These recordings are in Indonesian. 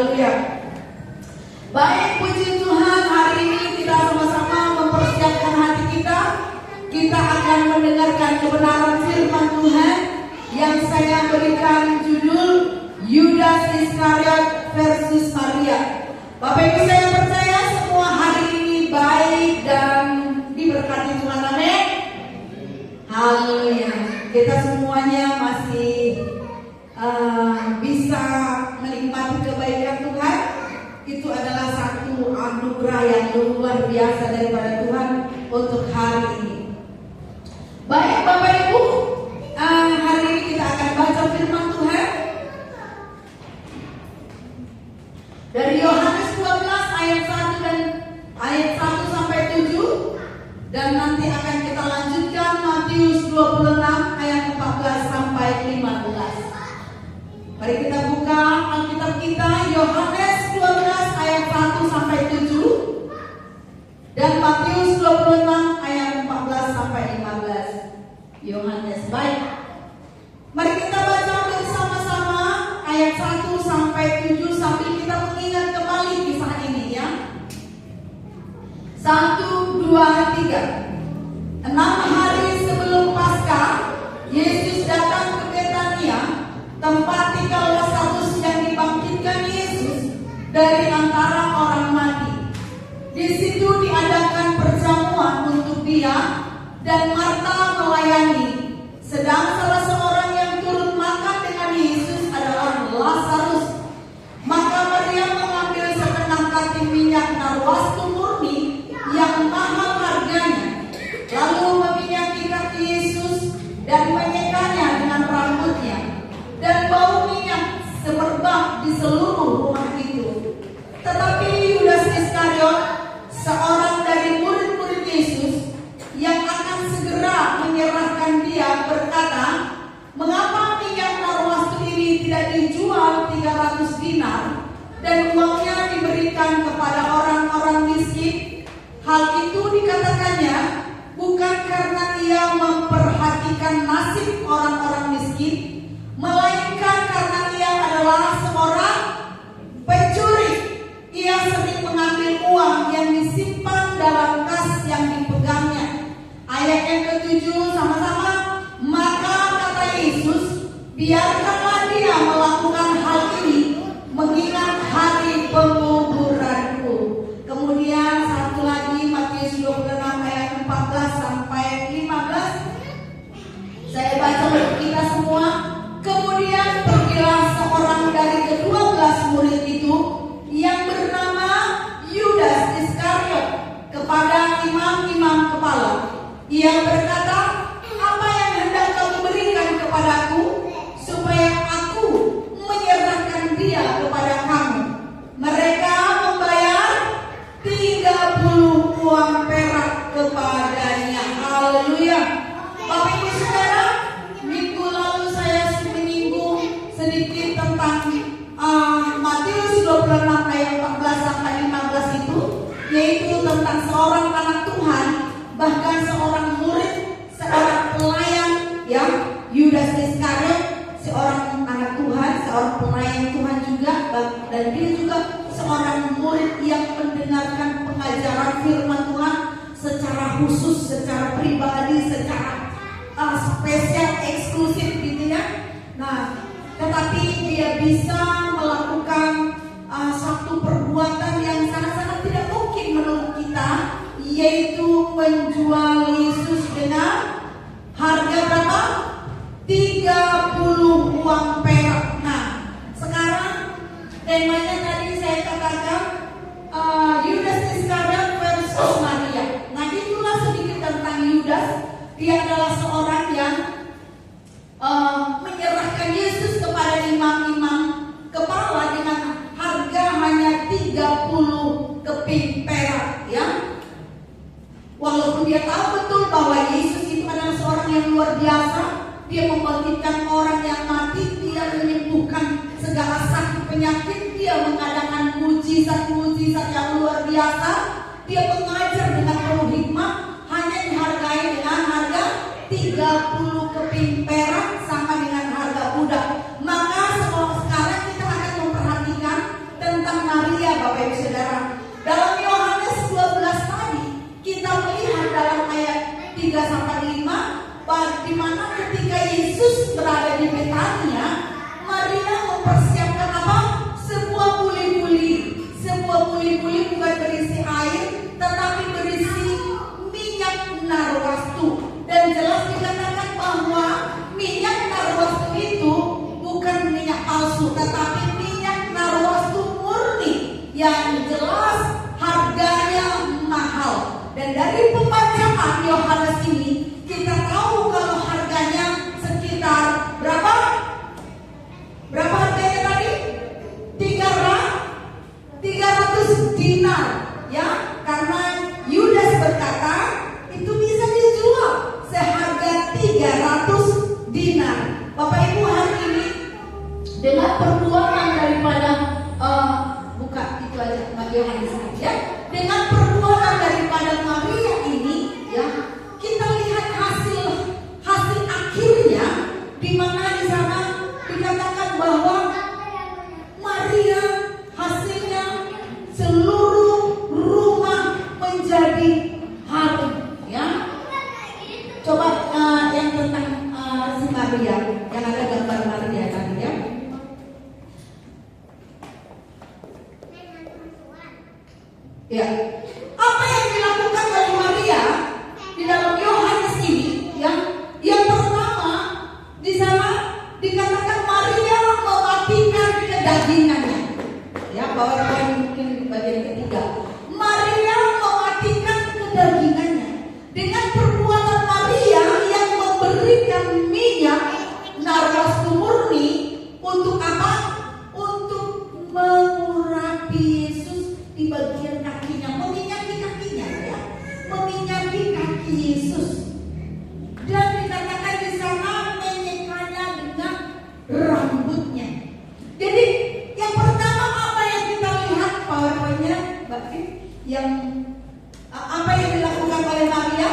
Haleluya. Baik, puji Tuhan, hari ini kita sama-sama mempersiapkan hati kita. Kita akan mendengarkan kebenaran firman Tuhan yang saya berikan judul Yudas Iskariot versus Maria. Bapak Ibu, saya percaya semua hari ini baik dan diberkati Tuhan. Amin. Haleluya. Kita semuanya masih bisa menikmati kebaikan Tuhan. Itu adalah satu anugerah yang luar biasa daripada Tuhan untuk hari ini. Baik Bapak Ibu, hari ini kita akan baca firman Tuhan dari Yohanes 12 ayat 1 dan ayat 1 sampai 7, dan nanti akan kita lanjutkan Matius 26 ayat 14 sampai 15. Mari kita buka Alkitab kita, Yohanes 12 ayat 1 sampai 7 dan Matius 26 ayat 14 sampai 15. Yohanes, baik. Mari kita baca bersama-sama ayat 1 sampai 7 sambil kita mengingat kembali kisah ini ya. 1, 2, 3. 6 hari sebelum Paskah, Yesus datang ke Betania, tempat tinggal Lazarus yang dibangkitkan Yesus dari antara orang mati. Di situ diadakan perjamuan untuk dia, dan Marta melayani. Sedang salah seorang yang turut makan dengan Yesus adalah Lazarus. Maka Maria mengambil setengah kati minyak narwastu murni yang mahal harganya, lalu meminyaki kaki Yesus dan menyekanya dengan rambutnya, dan bau minyak semerbak di seluruh rumah itu. Tetapi Yudas Iskariot, seorang dari murid-murid Yesus yang akan segera menyerahkan dia, berkata, "Mengapa minyak narwastu ini tidak dijual 300 dinar dan uangnya diberikan kepada orang-orang miskin?" Hal itu dikatakannya bukan karena ia memperhatikan nasib orang-orang miskin, melainkan karena ia adalah seorang pencuri. Ia sering mengambil uang yang disimpan dalam kas yang dipegangnya. Ayat yang ke-7 sama-sama. Maka kata Yesus, "Biarkanlah dia melakukan hal ini mengingat hari penguburanku." Kemudian satu lagi, Matius 26 ayat 14 sampai 15. Saya baca untuk kita semua. Kemudian pergilah seorang dari ke-12 murid itu yang bernama Yudas Iskariot kepada imam-imam kepala. Ia berkata, "Apa yang hendak kamu berikan kepadaku supaya aku menyerahkan dia kepada kamu?" Mereka membayar 30 uang perak kepadanya. Haleluya. Bapak Ibu Saudara, minggu lalu saya menyinggung sedikit tentang Matius 26 ayat 14 sampai 15 itu, yaitu tentang seorang anak Tuhan, bahkan seorang murid, seorang pelayan ya, Yudas Iskariot, seorang anak Tuhan, seorang pelayan Tuhan juga, dan dia juga seorang murid yang mendengarkan pengajaran firman Tuhan secara khusus, secara pribadi, secara spesial, eksklusif gitu ya. Nah, tetapi dia bisa melakukan satu perbuatan yang sangat-sangat tidak mungkin menurut kita, yaitu menjual Yesus dengan harga berapa? 30 uang perak. Nah, sekarang temanya tadi saya katakan Yudas Iskariot versus Maria. Nah, itulah sedikit tentang Yudas. Dia adalah seorang yang menyerahkan Yesus kepada imam-imam kepala dengan harga hanya 30 keping perak ya. Walaupun dia tahu betul bahwa Yesus itu adalah seorang yang luar biasa, dia membangkitkan orang yang mati, dia menyembuhkan segala sakit penyakit, dia mengadakan mujizat-mujizat yang luar biasa, dia mengajar dengan penuh hikmat, hanya dihargai dengan harga 30 keping perak sama dengan harga budak. Maka sekarang kita akan memperhatikan tentang Bapak Ibu Saudara. Dalam Yohanes 12 tadi kita melihat dalam ayat 3 sampai 5 di mana ketika Yesus berada di Betania, Maria mempersiapkan apa? Sebuah puli-puli. Sebuah puli-puli bukan berisi air, tetapi berisi minyak narwastu. Dan jelas dikatakan bahwa minyak narwastu itu bukan minyak palsu, tetapi minyak narwastu murni yang jelas harganya mahal. Dan dari pembacaan Yohanes ini kita tahu kalau harganya sekitar berapa? Berapa harganya tadi? 300 dinar, ya, karena Yudas berkata itu bisa dijual seharga 300 dinar. Bapak Ibu, hari ini dengan perbuatan daripada buka itu aja Yohanes saja, dengan perbuatan daripada Maria ini, ya, kita lihat hasil akhirnya di mana di sana dikatakan bahwa Maria hasilnya seluruh rumah menjadi harum, ya. Coba yang tentang si Maria, yang ada gambar Maria tadi, ya. Ya, apa yang dilakukan oleh Maria di dalam Yohanes ini, ya? Yang pertama di sana dikatakan Maria mematikan kedagingannya. Ya, bawa mungkin bagian ketiga. Maria mematikan kedagingannya dengan perbuatan Maria yang memberikan minyak narwastu murni untuk apa? Untuk mengurapi Yesus di bagian kakinya, meminyaki kakinya, ya, meminyaki kaki Yesus. Dan dikatakan di sana menyekanya dengan rambutnya. Jadi yang pertama apa yang kita lihat powerpointnya, yang apa yang dilakukan oleh Maria?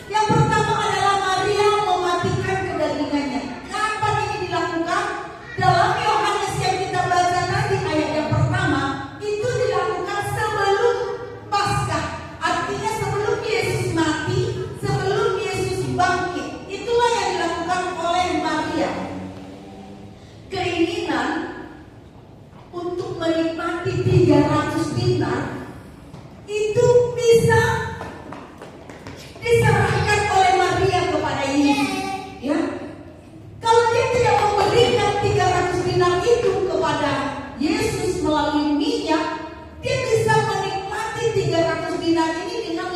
Yang pertama adalah Maria mematikan kedagingannya. Kapan ini dilakukan? Dalam Yohanes yang kita baca tadi ayat yang pertama itu dilakukan sebelum Paskah. Artinya sebelum Yesus mati, sebelum Yesus bangkit. Itulah yang dilakukan oleh Maria. Keinginan untuk menikmati 300 dinar itu bisa diserahkan oleh Maria kepada Yesus, ya. Kalau dia tidak memberikan 300 dinar itu kepada Yesus melalui minyak, dia bisa menikmati 300 dinar ini dengan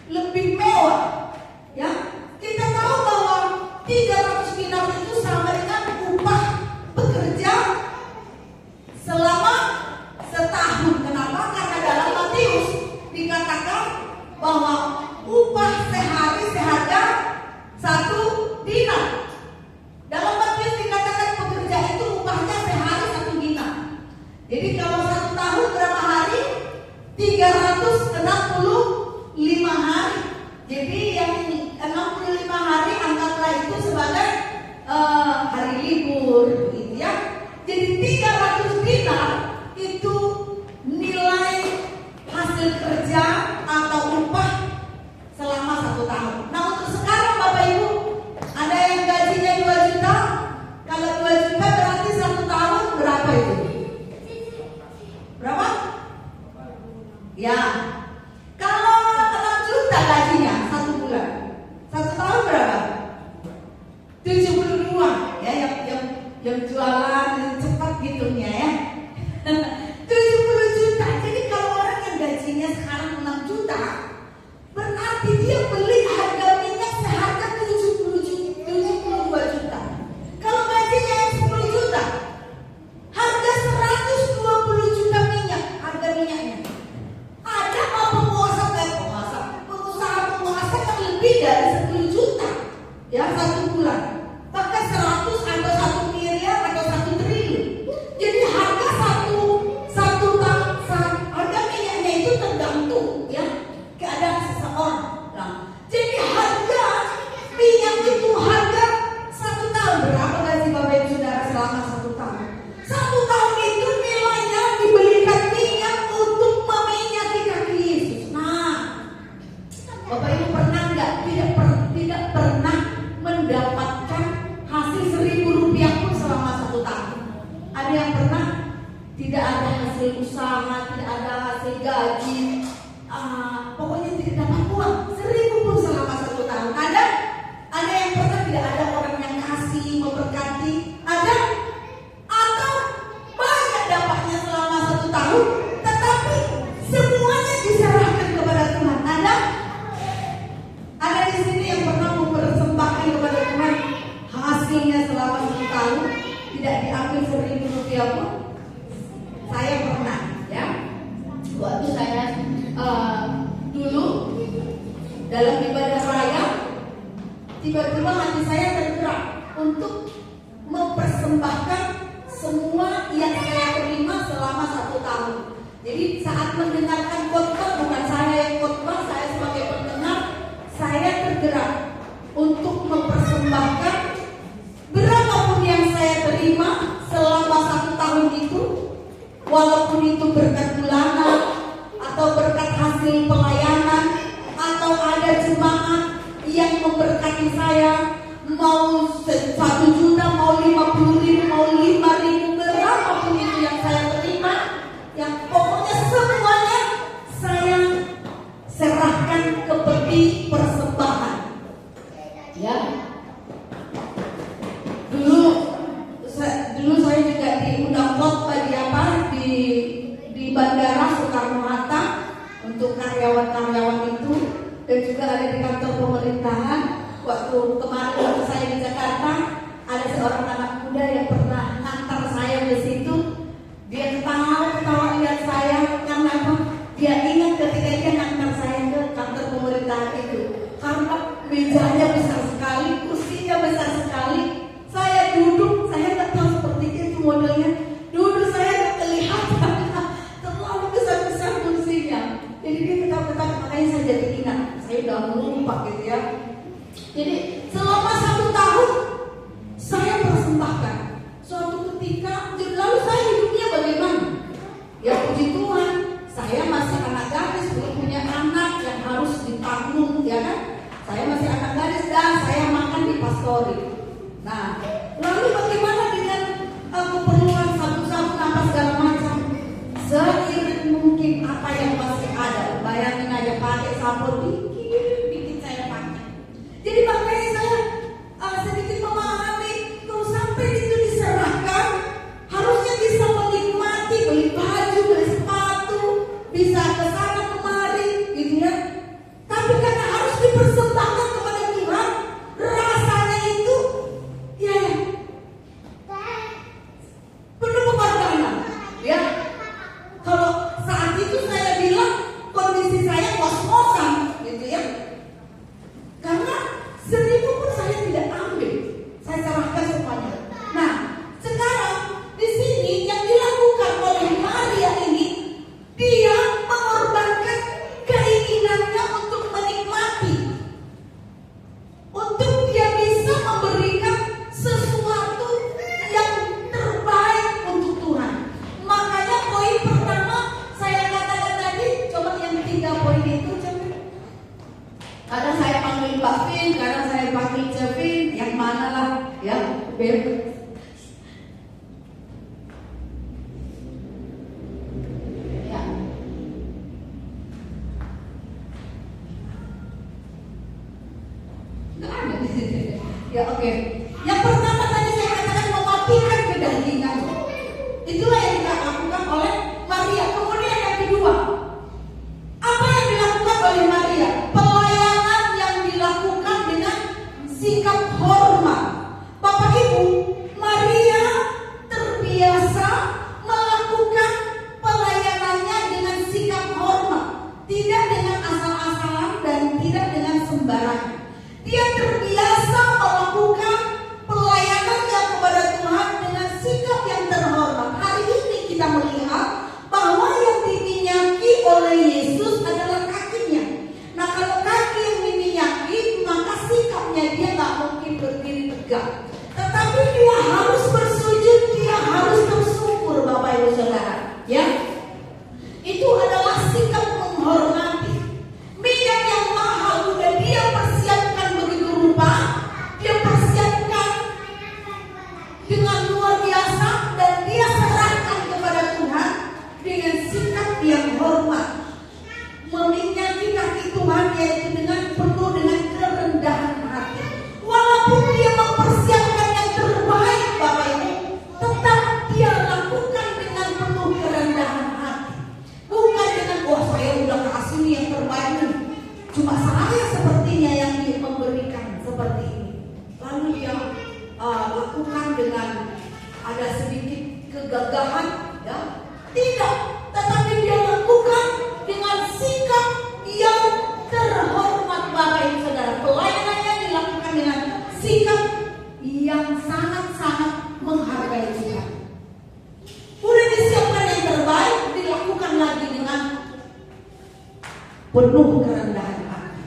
lebih mewah, ya. Kita tahu bahwa 300 dinar itu sama dengan upah bekerja selama setahun. Kenapa? Karena dalam Matius dikatakan bahwa upah sehari seharga 1 dinar. Dalam Matius dikatakan pekerja itu upahnya sehari 1 dinar. Jadi kalau 1 tahun berapa hari? 365 hari. Jadi yang 65 hari anggaplah itu sebagai hari libur, gitu, ya. Jadi 300 dinar itu nilai hasil kerja atau upah selama 1 tahun. Nah, untuk sekarang Bapak Ibu, ada yang gajinya 2 juta. Kalau 2 juta berarti 1 tahun berapa itu? Berapa? Ya. Kalau 6 juta gajinya 1 bulan, 1 tahun berapa? 72, ya, yang jualan yang cepat gitunya, ya. 70 juta. Jadi kalau orang yang gajinya sekarang 6 juta, berarti dia beli harga minyak seharga 72 juta. Kalau gajinya yang 10 juta, harga 120 juta minyak, harga minyaknya. Ada tidak ada hasil usaha, tidak ada hasil gaji, pokoknya tidak dapat uang 1.000 pun selama 1 tahun. Ada yang pernah tidak ada orang yang kasih memberkati, ada atau banyak dapatnya selama 1 tahun, tetapi semuanya diserahkan kepada Tuhan. Ada di sini yang pernah mempersembahkan kepada Tuhan, hasilnya selama 1 tahun tidak diambil 1.000 rupiah pun. Saya pernah, ya, waktu saya dulu dalam ibadah raya, tiba-tiba hati saya tergerak untuk mempersembahkan semua yang saya terima selama 1 tahun. Jadi saat mendengarkan khotbah, bukan saya yang khotbah, saya sebagai pendengar, saya tergerak untuk mempersembahkan berapapun yang saya terima selama 1 tahun itu, walaupun itu berkat bulanan atau berkat hasil pelayanan, atau ada jemaat yang memberkati saya, mau 1 juta, mau 50.000, mau 5.000, berapapun itu yang saya terima, yang pokoknya semuanya saya serahkan ke peti persembahan. Ya, dulu saya juga diundang khotbah di Bandara Soekarno-Hatta untuk karyawan-karyawan itu, dan juga ada di kantor pemerintahan. Waktu kemarin saya di Jakarta, ada seorang anak muda yang pernah ngantar saya ke situ. Dia ketawa lihat saya, karena apa? Dia ingat ketika dia ngantar saya ke kantor pemerintahan itu, karena mejanya besar sekali, kursinya besar sekali. Saya duduk, saya nggak tahu seperti itu modelnya. Duduk saya nggak kelihatan, terlalu besar-besar kursinya. Jadi dia ketawa-ketawa, makanya saya jadi ingat. Saya udah lupa gitu ya. Jadi selama 1 tahun saya persembahkan. Suatu ketika, lalu saya hidupnya bagaimana? Ya puji Tuhan, saya masih anak gadis, belum punya anak yang harus ditanggung, ya kan? Saya masih anak gadis dan saya makan di pastori. Nah, lalu bagaimana dengan keperluan sabu-sabu apa segala macam? Seiring mungkin apa yang masih ada. Bayangin aja pakai sabun dikit saya pakai. Jadi makanya saya sedikit memahami, kalau sampai itu diserahkan, harusnya bisa menikmati, beli baju, beli sepatu, bisa ke sana kemari, gitu ya. Tapi karena harus dipersembahkan kepada Tuhan, rasanya itu ya penuh pengorbanan. Ya, kalau saat itu saya bilang kondisi saya kos-kosan, gitu ya. Karena 1.000 pun saya tidak ambil, saya serahkan semuanya. Nah, sekarang di sini yang dilakukan oleh Maria ini, dia mengorbankan keinginannya untuk menikmati, untuk dia bisa memberikan sesuatu yang terbaik untuk Tuhan. Makanya poin pertama saya katakan tadi, coba yang 3 poin itu coba. Kadang saya panggil Mbak Vin, kadang saya panggil Cevin, yang mana lah ya, bebas. Ya. Nggak ada. Ya oke. Yang pertama tadi saya katakan mematikan kedagingan. Itulah yang dilakukan oleh Maria. Kemudian yang kedua, apa yang dilakukan oleh Maria? Pelayanan yang dilakukan dengan sikap hormat. Bapak Ibu, Maria terbiasa melakukan pelayanannya dengan sikap hormat, tidak dengan asal-asalan dan tidak dengan sembarangan. Dia terbiasa melakukan pelayanannya kepada Tuhan dengan sikap yang terhormat. Hari ini kita melihat bahwa yang diminyaki oleh Yesus adalah kakinya. Nah, kalau kaki yang diminyaki, maka sikapnya dia nggak mungkin berdiri tegak, tetapi dia harus bersujud, dia harus bersyukur, Bapak Ibu Saudara. Ya, itu adalah sikap menghormati. Minyak yang mahal udah dia persiapkan begitu rupa, dia persiapkan dengan luar biasa, dan dia serahkan kepada Tuhan. penuh kerendahan hati.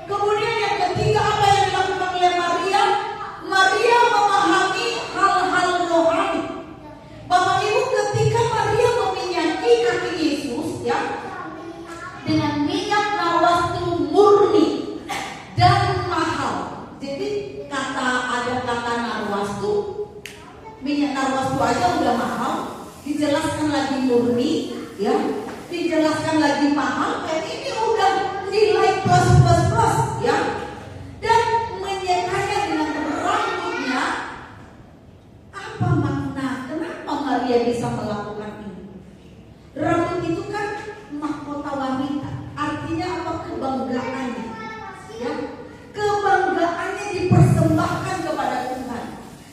Kemudian yang ketiga, apa yang dilakukan oleh Maria? Maria memahami hal-hal rohani. Bapak Ibu, ketika Maria meminyaki kaki Yesus, ya, dengan minyak narwastu murni dan mahal. Jadi ada kata narwastu, minyak narwastu aja udah mahal, dijelaskan lagi murni, ya, dijelaskan lagi mahal, dan ini udah nilai plus, ya. Dan menyekanya dengan rambutnya. Apa makna? Kenapa Maria bisa melakukan ini? Rambut itu kan mahkota wanita. Artinya apa? Kebanggaannya, ya. Kebanggaannya dipersembahkan kepada Tuhan.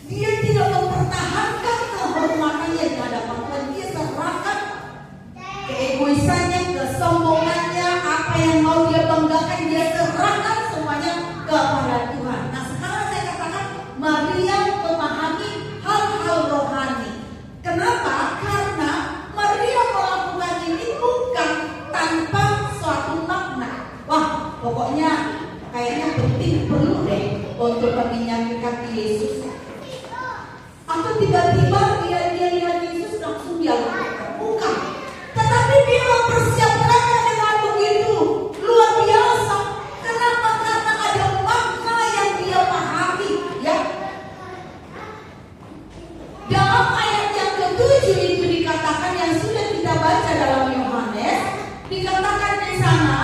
Dia tidak mempertahankan kehormatannya di hadapan Tuhan. Dia serahkan keegoisannya, kesombongannya, apa yang mau dia banggakan, dia serahkan semuanya kepada Tuhan. Nah, sekarang saya katakan Maria memahami hal-hal rohani. Kenapa? Karena Maria melakukan ini bukan tanpa suatu makna. Wah, pokoknya kayaknya penting, perlu deh untuk meminyaki kaki Yesus. Atau tiba-tiba dia lihat Yesus langsung dia lakukan. Bukan. Tetapi dia mempersiapkannya dengan begitu luar biasa. Kenapa? Karena ada makna yang dia pahami, ya. Dalam ayat yang ke-7 itu dikatakan, yang sudah kita baca dalam Yohanes, dikatakan di sana,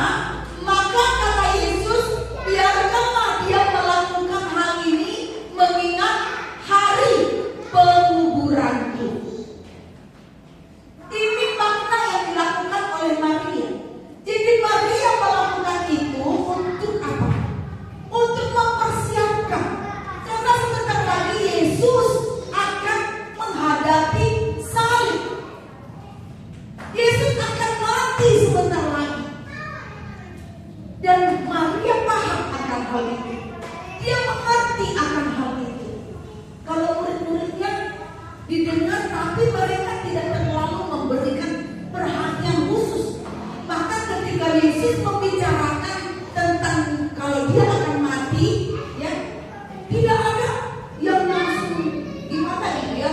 maka kata Yesus, biarkanlah dia melakukan hal ini mengingat hari penguburanku. Ini makna yang dilakukan oleh Maria. Jadi Maria melakukan itu untuk apa? Untuk mempersiapkan. Karena sebentar lagi Yesus akan menghadapi salib. Yesus akan mati sebentar lagi. Dan Maria paham akan hal itu. Dia mengerti akan hal itu. Kalau murid-muridnya didengar, tapi mereka tidak terlalu memberikan perhatian khusus. Maka ketika Yesus membicarakan tentang kalau dia akan mati, ya, tidak ada yang langsung gimana gitu, ya.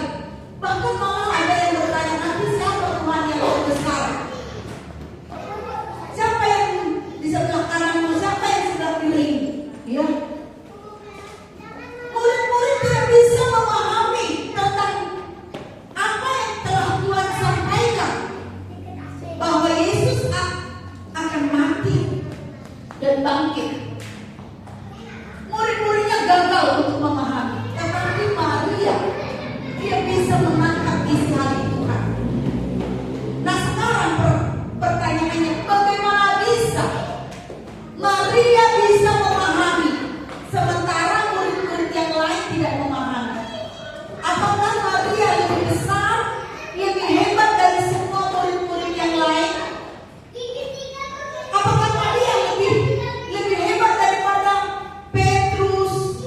Bahkan malah ada yang bertanya, nanti siapa Tuhan yang terbesar? Siapa yang di sebelah kananmu? Siapa yang sebelah kiri? Ya. Murid-murid tidak bisa memahami tentang apa yang telah Tuhan sampaikan, bahwa Yesus akan mati dan bangkit. Murid-muridnya gagal untuk memahami. Tetapi Maria, dia bisa menangkap isi hati Tuhan. Nah, sekarang pertanyaannya, bagaimana bisa Maria bisa memahami sementara murid-murid yang lain tidak memahami? Apakah Maria lebih besar, lebih hebat dari semua murid-murid yang lain? Apakah Maria lebih hebat daripada Petrus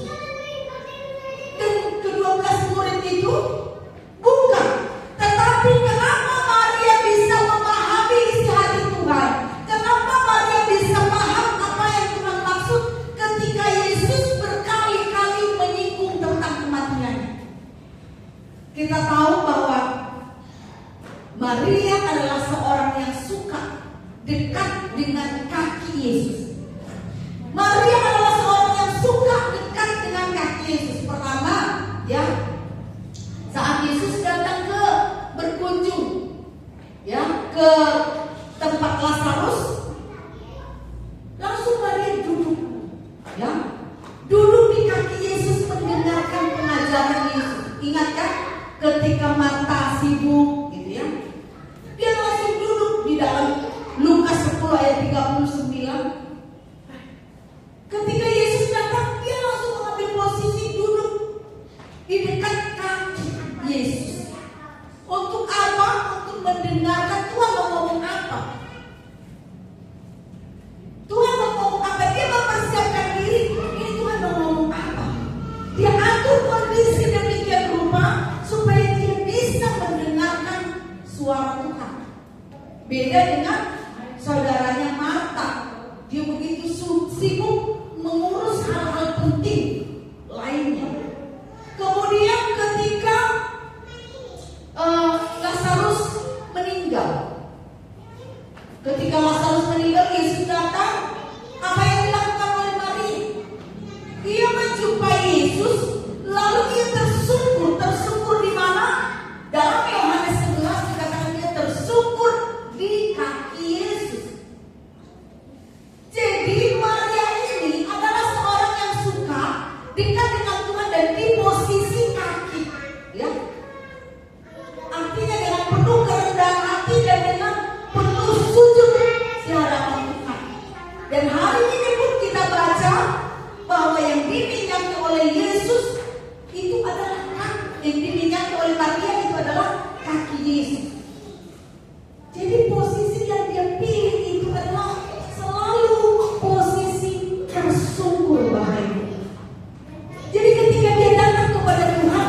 dan ke-12 murid itu? Bukan. Tetapi kenapa Maria bisa memahami isi hati Tuhan? Kenapa Maria bisa paham apa yang Tuhan maksud ketika Yesus berkali-kali menyinggung tentang kematiannya? Kita tahu bahwa Maria adalah seorang yang suka dekat dengan kaki Yesus. Maria adalah seorang yang suka dekat dengan kaki Yesus. Pertama, ya, saat Yesus datang berkunjung, ya, ke tempat Lazarus, langsung Maria duduk, ya, duduk di kaki Yesus mendengarkan pengajaran Yesus. Ingat kan? Ketika Marta sibuk, gitu ya, dia langsung duduk di dalam Lukas 10 ayat 39. Ketika Yesus datang, dia langsung mengambil posisi duduk di dekat kaki Yesus. Untuk apa? Untuk mendengarkan Tuhan mau ngomong apa. Tuhan mau ngomong apa? Dia mempersiapkan diri. Ini Tuhan mau ngomong apa? Dia atur kondisi demikian rupa supaya dia bisa mendengarkan suara Tuhan. Beda dengan saudaranya Marta. Dia begitu sibuk mengurus hal-hal penting lainnya. Kemudian ketika Lazarus meninggal, Yesus datang. Apa yang dilakukan oleh Maria? Ia menjumpai Yesus, lalu ia tersungkur di mana? Dalam Yohanes 11 dikatakan dia tersungkur di kaki Yesus. Jadi Maria ini adalah seorang yang suka dekat dengan Tuhan dan di posisi kaki, ya. Artinya dengan penuh kerendahan hati dan dengan penuh sujud di hadapan Tuhan. Dan hari ini pun kita baca bahwa yang diminyaki oleh Yesus itu adalah yang diminyaki oleh Maria itu adalah kaki Yesus. Jadi posisi yang dia pilih itu adalah selalu posisi tersungkur, Bapak Ibu. Jadi ketika dia datang kepada Tuhan,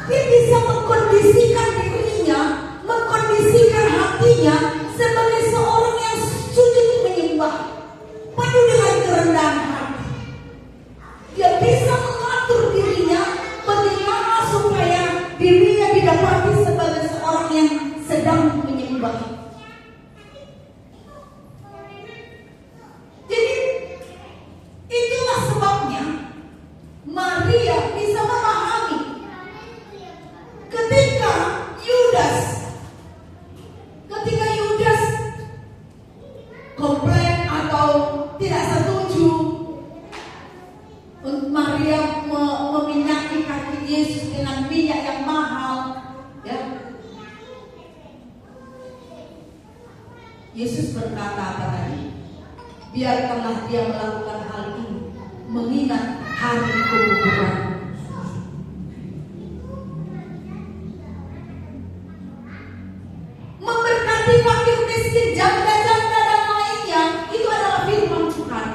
dia bisa mengkondisikan dirinya, mengkondisikan hatinya sebagai seorang yang sujud menyembah, penuh dengan kerendahan hati. Dia bisa mengatur dirinya bagaimana supaya dirinya didapati sebagai seorang yang sedang menyembah. Jadi itulah sebabnya Maria bisa memahami ketika Yudas komplain atau tidak setuju untuk Maria meminyaki kaki Yesus dengan minyak yang mahal, ya. Yesus berkata apa tadi? Biarkanlah dia melakukan hal ini mengingat hari kuburan. Memberkati fakir miskin, janda-janda dan lainnya itu adalah firman Tuhan,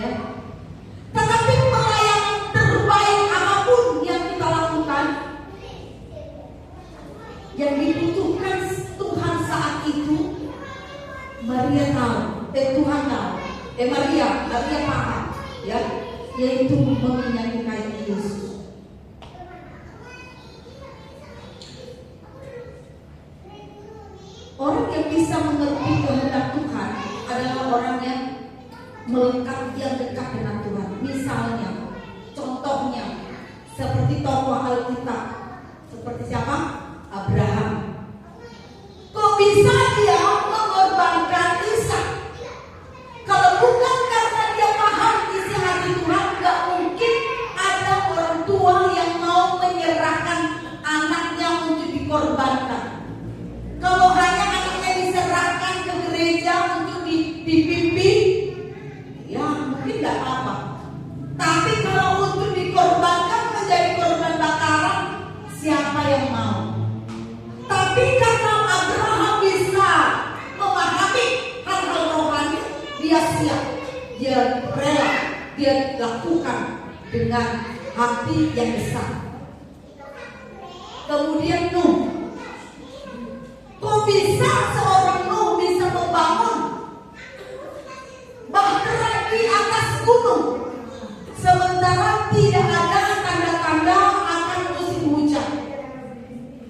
ya. Tetapi pelayanan terbaik apapun yang kita lakukan, yang dibutuhkan Tuhan saat itu, Maria tahu, Tuhan tahu, Maria paham, ya, yaitu meminyaki kaki Yesus. Orang yang bisa mengerti kehendak Tuhan adalah orang yang melekat, yang dekat dengan Tuhan. Misalnya, contohnya seperti tokoh Alkitab, seperti siapa? Abraham. Kok bisa dia mengorbankan Ishak? Kalau bukan karena dia paham isi hati Tuhan, gak mungkin ada orang tua yang mau menyerahkan anaknya untuk dikorbankan. Kalau hanya anaknya diserahkan ke gereja untuk dipimpin, ya mungkin tidak apa-apa. Tapi kalau untuk dikorbankan menjadi korban bakaran, siapa yang mau? Tapi karena Abraham bisa memahami hal-hal rohani, dia siap, dia rela, dia lakukan dengan hati yang besar. Kemudian Nuh. Kok bisa seorang Nuh bisa membangun bahtera di atas gunung sementara tidak ada tanda-tanda akan musim hujan?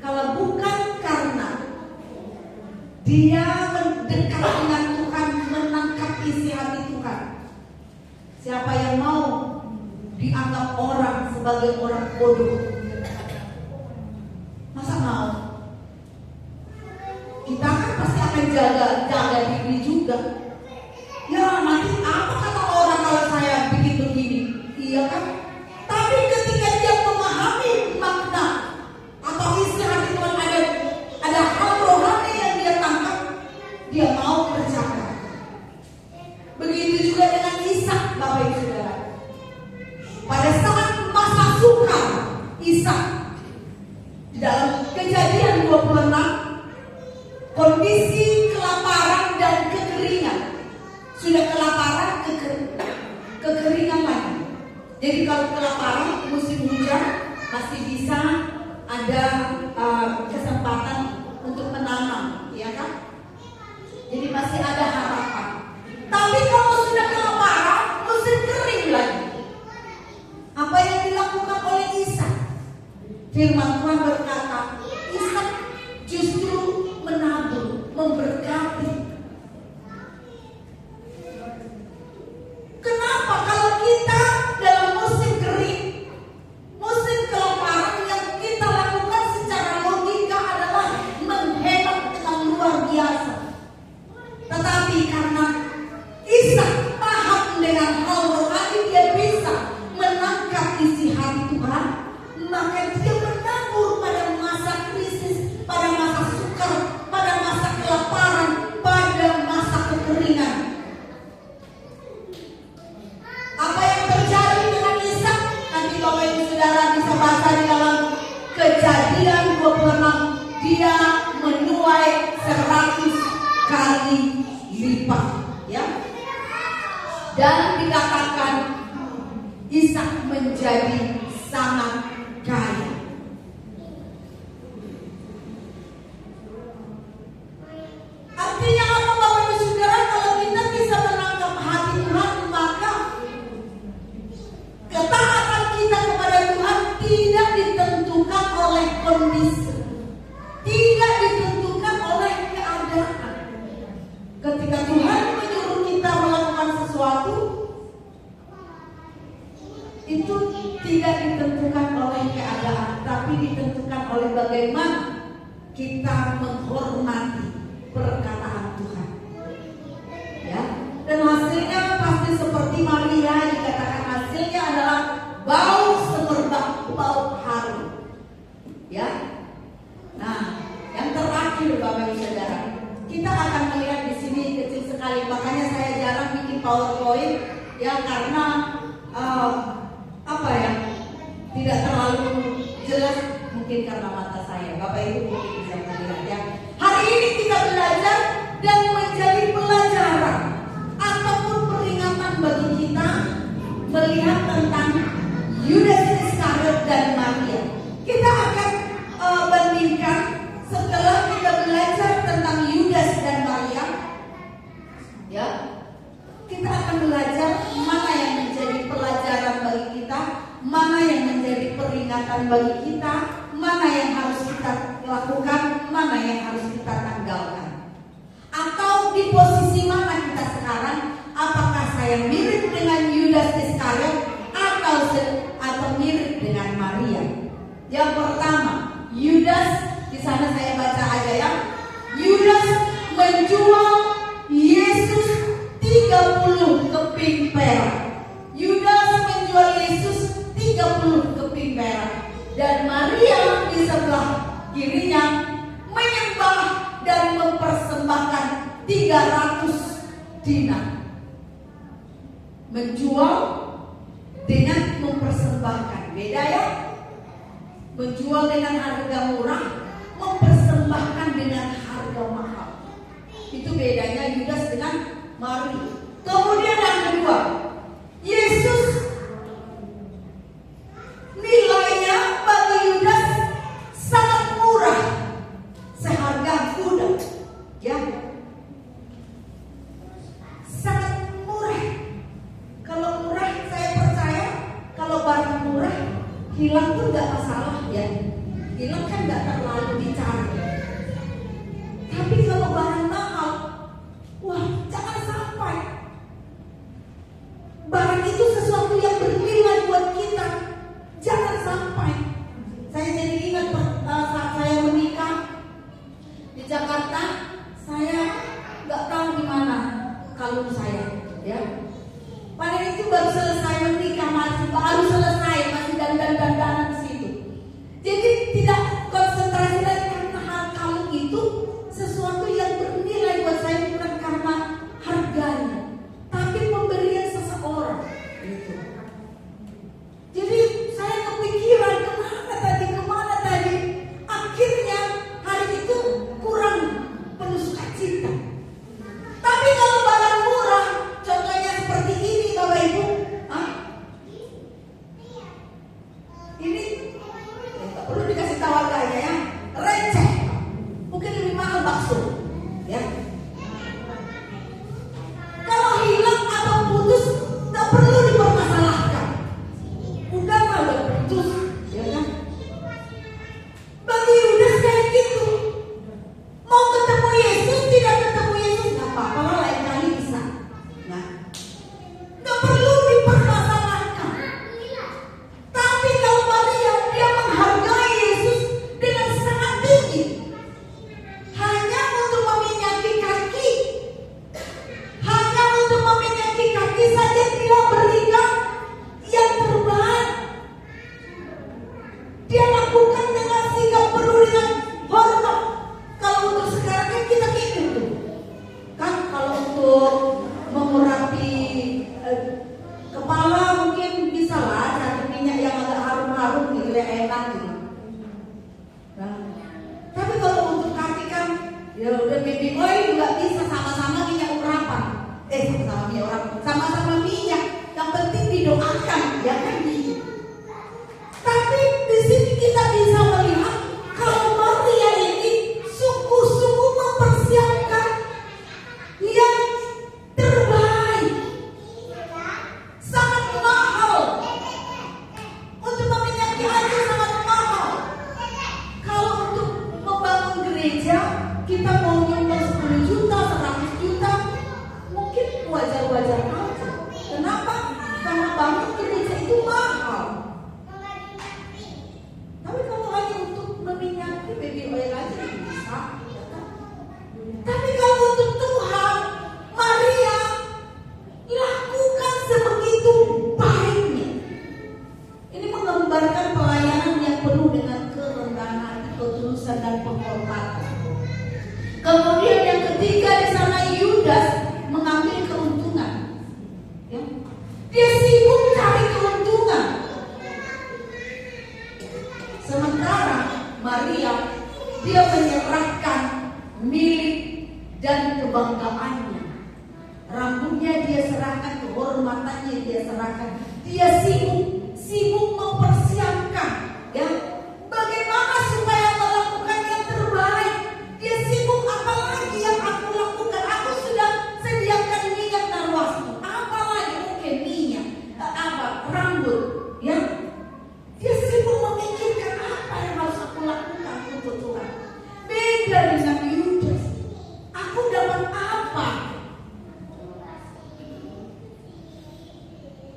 Kalau bukan karena dia mendekat dengan Tuhan, menangkap isi hati Tuhan. Siapa yang mau dianggap orang sebagai orang bodoh? Masa mau? Kita kan pasti akan jaga diri juga. Ya nanti apa kata orang kalau saya bikin begini? Iya kan? Tapi ketika dia memahami makna atau isi hati Tuhan, ada hal rohani yang dia tangkap, dia mau berjaga. Begitu juga dengan Ishak, Bapak Ibu Saudara. Pada saat masa sukar Ishak, di dalam Kejadian 26, kondisi kelaparan dan kekeringan. Sudah kelaparan, kekeringan lagi. Jadi kalau kelaparan musim hujan masih bisa ada kesempatan untuk menanam, ya kan? Jadi masih ada harapan. PowerPoint ya, karena tidak terlalu jelas mungkin karena mata saya. Bapak Ibu mungkin bisa melihat ya. Hari ini kita belajar dan menjadi pelajaran ataupun peringatan bagi kita melihat tentang Yudas Iskariot dan Maria. Kita akan bandingkan setelah kita belajar tentang Yudas dan Maria, ya, kita akan belajar mana yang menjadi pelajaran bagi kita, mana yang menjadi peringatan bagi kita, mana yang harus kita lakukan, mana yang harus kita tanggalkan. Atau di posisi mana kita sekarang? Apakah saya mirip dengan Yudas Iskariot atau mirip dengan Maria? Yang pertama, Yudas, di sana saya baca aja ya. Yudas menjual Yesus 30 keping perak. Yudas menjual Yesus 30 keping perak. Dan Maria di sebelah kirinya menyembah dan mempersembahkan 300 dinar. Menjual dengan mempersembahkan, beda ya. Menjual dengan harga murah, mempersembahkan dengan harga mahal. Itu bedanya Yudas dengan Maria. Kemudian yang kedua, Yesus nilainya bagi Yudas sangat murah, seharga kuda, ya, sangat murah. Kalau murah saya percaya, kalau barang murah hilang tuh nggak masalah ya, hilang kan nggak terlalu dicari. Tapi kalau barang mahal, wah, jangan sampai barang itu sesuatu yang bernilai buat kita, jangan sampai. Saya jadi ingat saat saya menikah di Jakarta, saya nggak tahu di mana kalung saya, ya. Padahal itu baru selesai menikah, baru selesai, masih dandan-dandanan di situ. Jadi tidak konsentrasi lagi karena hal kalung itu sesuatu yang bernilai buat saya, bukan karena harganya, tapi pemberian seseorang. Gitu. Jadi saya kepikiran kemana tadi. Akhirnya hari itu kurang penuh sukacita. Tapi kalau barang murah, contohnya seperti ini Bapak Ibu, ini tak perlu dikasih tahu harganya ya, receh, mungkin lebih mahal bakso, ya. Kalau hilang atau putus, tak perlu dipermasalahkan. Udah putus, ya kan? Bagi Yudas kayak gitu, mau ketemu Yesus, tidak ketemu Yesus, nggak apa-apa lah, lain kali bisa. Nah, nggak perlu dipermasalahkan. Tapi kalau Maria, dia menghargai Yesus dengan sangat tinggi, hanya untuk meminyaki kaki, saja dia berikan yang terbaik. Dia lakukan dengan sikap penuh dengan hormat. Kalau untuk sekarang kan kita gitu kan, kalau untuk mengurapi kepala mungkin bisa lah cari minyak yang agak harum-harum gitu ya, enak gitu. Nah, tapi kalau untuk kaki kan ya udah baby oil juga bisa, sama-sama minyak urapan. Sama-sama minyak. Yang penting didoakan, ya kan gitu. Tapi di sini kita bisa melihat kalau Maria ini sungguh-sungguh mempersiapkan yang terbaik, sangat mahal. Untuk meminyaki aja sangat mahal. Kalau untuk membangun gereja, kita mau nyumbang 10 juta, 100 juta, mungkin wajar-wajar aja. Kenapa? Karena bangun gereja itu mahal. Tapi kalau hanya untuk meminyaki baby oil aja bisa. Tapi kalau untuk Tuhan, Maria lakukan sebegitu baiknya. Ini menggambarkan pelayanan yang penuh dengan kerendahan hati, ketulusan dan penghormatan. Kemudian yang ketiga di sana, Yudas mengambil keuntungan. milik dan kebanggaannya. Rambutnya dia serahkan, kehormatannya dia serahkan. Dia sibuk mempersiapkan, ya, bagaimana supaya melakukan yang terbaik. Dia sibuk, apalagi yang aku lakukan. Aku sudah sediakan minyak narwastu, apalagi mungkin minyak, rambut, ya. Dia sibuk memikirkan apa yang harus aku lakukan untuk Tuhan. Beda dengan Yudas. Aku dapat apa?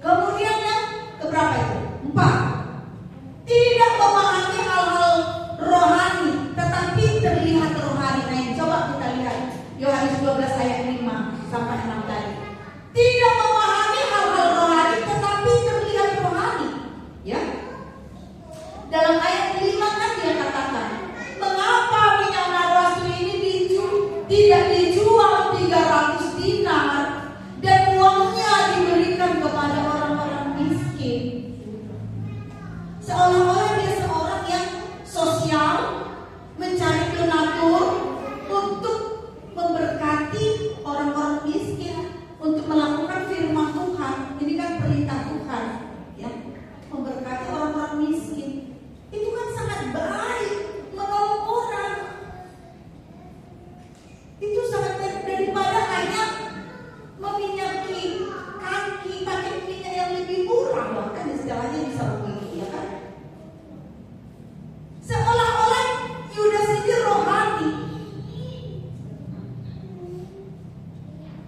Kemudian yang keberapa itu? 4. Tidak memahami hal-hal rohani, tetapi terlihat rohani. Nah, coba kita lihat Yohanes 12 ayat 5 sampai 6 tadi. Tidak memahami hal-hal rohani, tetapi terlihat rohani. Ya. Dalam ayat 5 kan dia katakan, mengapa minyak narwastu ini tidak dijual 300 dinar dan uangnya diberikan kepada orang-orang miskin? Seolah-olah dia seorang yang sosial, mencari donatur untuk memberkati orang-orang miskin, untuk melakukan firman Tuhan. Ini kan perintah Tuhan, ya, memberkati orang-orang miskin. Itu kan sangat baik, menolong orang. Itu sangat baik daripada hanya meminyaki kaki pakai minyak yang lebih murah, bahkan istilahnya bisa begitu, ya kan? Seolah-olah Yudas ini rohani,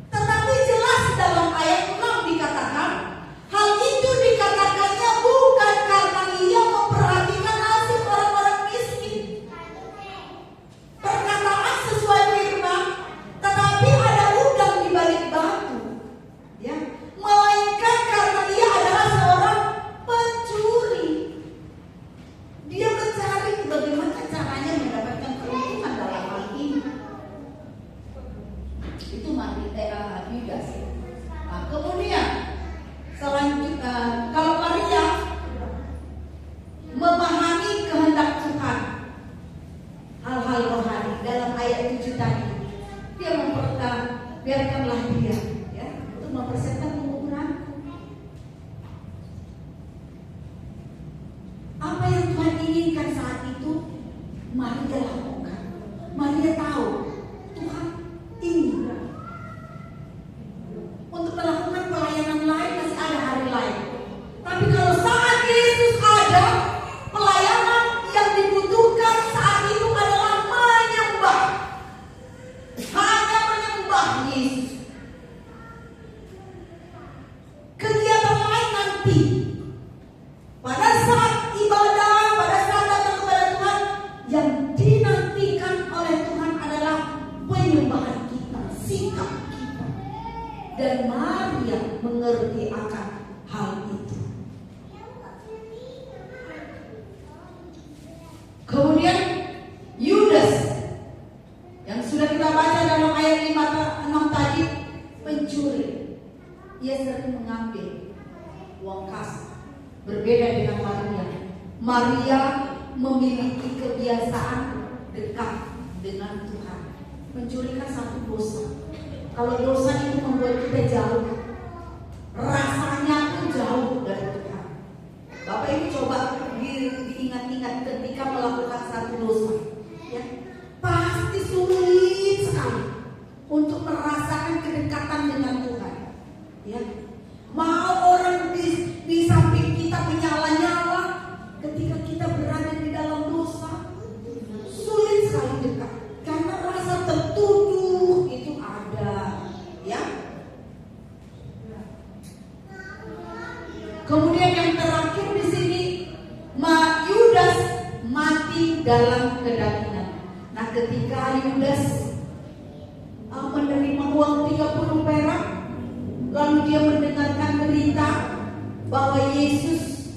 tetapi jelas dalam ayat 6 dikatakan, hal itu dikatakannya bukan karena ia memperhatikan nasib orang-orang miskin. Perkataan sesuai firman, tetapi ada udang di balik batu, ya, melainkan karena ia adalah seorang pencuri. Dia mencari bagaimana caranya mendapatkan keuntungan dalam hal ini. Itu Yudas. Nah, kemudian selanjutnya, kalau Maria memahami kehendak Tuhan, hal-hal rohani dalam ayat 7 tadi, dia biarkanlah dia, ya, untuk mempersiapkan penguburanku. Apa yang Tuhan inginkan saat itu, Maria lakukan. Maria tahu Tuhan ingin untuk melakukan pelayanan lain, masih ada hari lain. Tapi kalau saat Yesus ada, pelayanan yang dibutuhkan saat itu adalah menyembah. Hanya menyembah Yesus. Kegiatan lain nanti. Pada saat ibadah, pada saat datang kepada Tuhan, yang dinantikan oleh Tuhan adalah penyembahan kita, sikap kita. Dan Maria mengerti akan hal itu. Kemudian Yudas yang sudah kita baca dalam ayat 5-6 tadi, pencuri. Ia sering mengambil uang kas. Berbeda dengan Maria. Maria memiliki kebiasaan dekat dengan Tuhan. Mencuri kan satu dosa. Kalau dosa itu membuat kita jauh, rasanya tuh jauh dari Tuhan. Bapak Ibu coba diingat-ingat ketika melakukan satu dosa, ya, pasti sulit sekali untuk merasakan kedekatan dengan Tuhan, ya. Mau orang di samping kita menyala-nyala, ketika kita berada di dalam dosa, sulit sekali dekat, karena rasa tertuduh itu ada, ya. Kemudian yang terakhir di sini, Yudas mati dalam kedagingan. Nah, ketika Yudas menerima uang 30 perak, lalu dia mendengarkan berita bahwa Yesus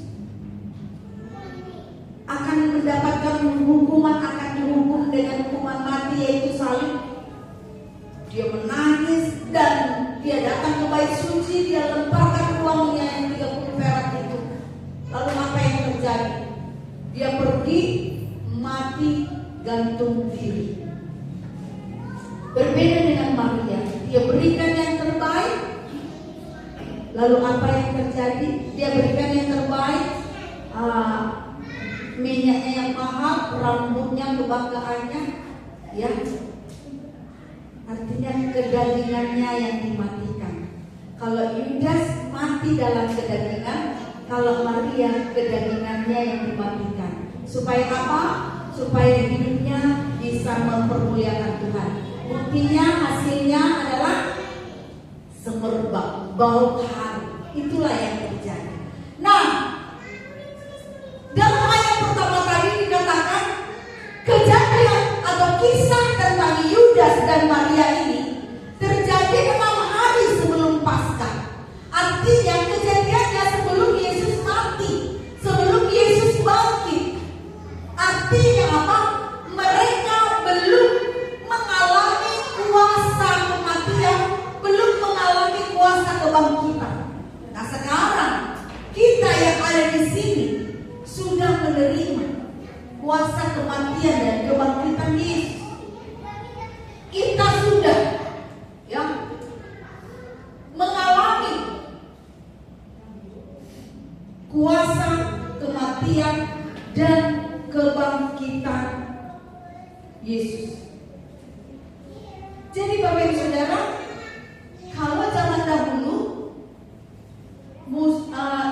akan mendapatkan hukuman, akan dihukum dengan hukuman mati, yaitu salib. Dia menangis dan dia datang ke bait suci, dia lemparkan uangnya yang 30 perak itu. Lalu apa yang terjadi? Dia pergi mati gantung diri. Berbeda dengan Maria, dia berikan yang terbaik. Lalu apa yang terjadi? Dia berikan yang terbaik, minyaknya yang mahal, rambutnya, kebanggaannya, ya. Artinya kedagingannya yang dimatikan. Kalau Yudas mati dalam kedagingan, kalau Maria kedagingannya yang dimatikan. Supaya apa? Supaya hidupnya bisa mempermuliakan Tuhan. Buktinya, hasilnya adalah semerbak, bau harum. Itulah yang terjadi. Nah, dalam ayat pertama tadi dikatakan kejadian atau kisah tentang Yudas dan Maria ini terjadi 6 hari sebelum Paskah. Artinya kejadiannya sebelum Yesus mati, sebelum Yesus bangkit. Artinya apa? Mereka belum mengalami kuasa kematian, belum mengalami kuasa kebangkitan. Nah sekarang kita yang ada di sini sudah menerima kuasa kematian dan kebangkitan Yesus. Kita sudah ya mengalami kuasa kematian dan kebangkitan Yesus. Jadi Bapak Ibu Saudara, kalau zaman dahulu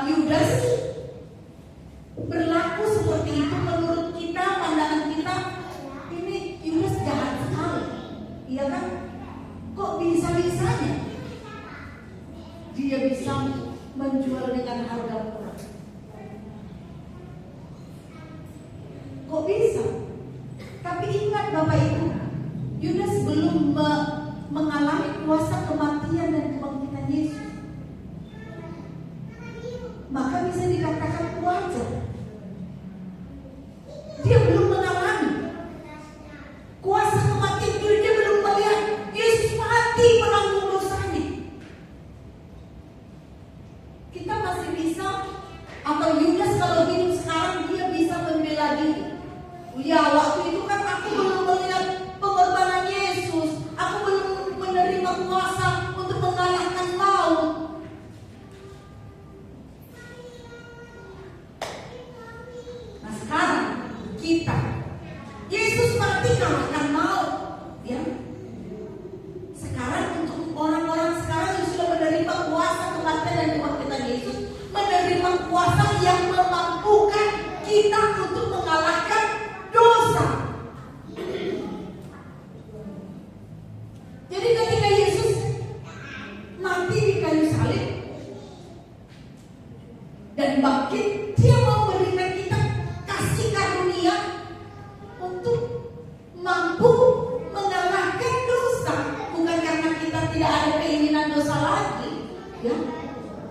Yudas berlaku seperti itu, menurut kita, pandangan kita, ini Yudas jahat sekali, iya kan? Kok bisa-bisanya dia bisa menjual dengan harga murah? Kok bisa? Tapi ingat Bapak Ibu, Yudas belum mengalami kuasa kematian dan kebangkitan Yesus. Maka bisa dikatakan wajar. Dia belum mengalami kuasa kematian, dia belum melihat Yesus mati menanggung dosanya. Kita masih bisa, atau Yudas kalau hidup sekarang dia bisa membela diri. Ya waktu itu kan aku belum melihat pengorbanan Yesus, aku belum menerima kuasa untuk mengalahkan maut. Nah sekarang kita, Yesus mati kalahkan maut, ya. Sekarang untuk orang-orang sekarang yang sudah menerima kuasa kematian dan kebangkitan Yesus, menerima kuasa yang memampukan kita untuk mengalahkan dosa. Jadi ketika Yesus mati di kayu salib dan bangkit, dia mau berikan kita kasih karunia untuk mampu mengalahkan dosa. Bukan karena kita tidak ada keinginan dosa lagi, ya.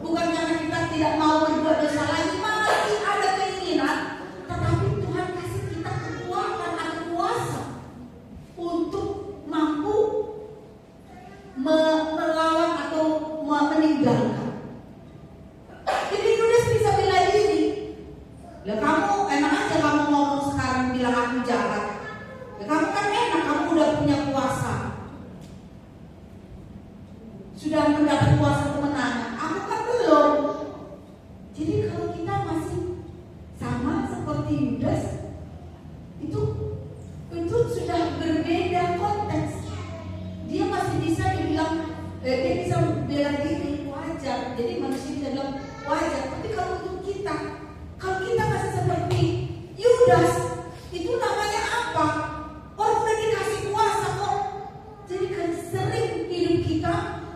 Bukan karena kita tidak mau berbuat dosa lagi, masih ada keinginan. Tetapi Tuhan kasih kita kekuatan atau kuasa untuk mampu melawan atau meninggalkan. Jadi Yudas bisa bela diri. Lah kamu enak aja kamu ngomong sekarang bilang aku jahat. Ya kamu kan enak, kamu udah punya kuasa, sudah mendapat kuasa kemenangan. Aku kan belum. Jadi kalau kita masih sama seperti Yudas, itu sudah berbeda konteks. Dia masih bisa dibilang, dia bisa bela diri, wajar. Jadi manusia bisa bilang wajar. Tapi kalau untuk kita, kalau kita masih seperti Yudas, itu namanya apa? Orang udah dikasih kuasa kok. Jadi kan sering hidup kita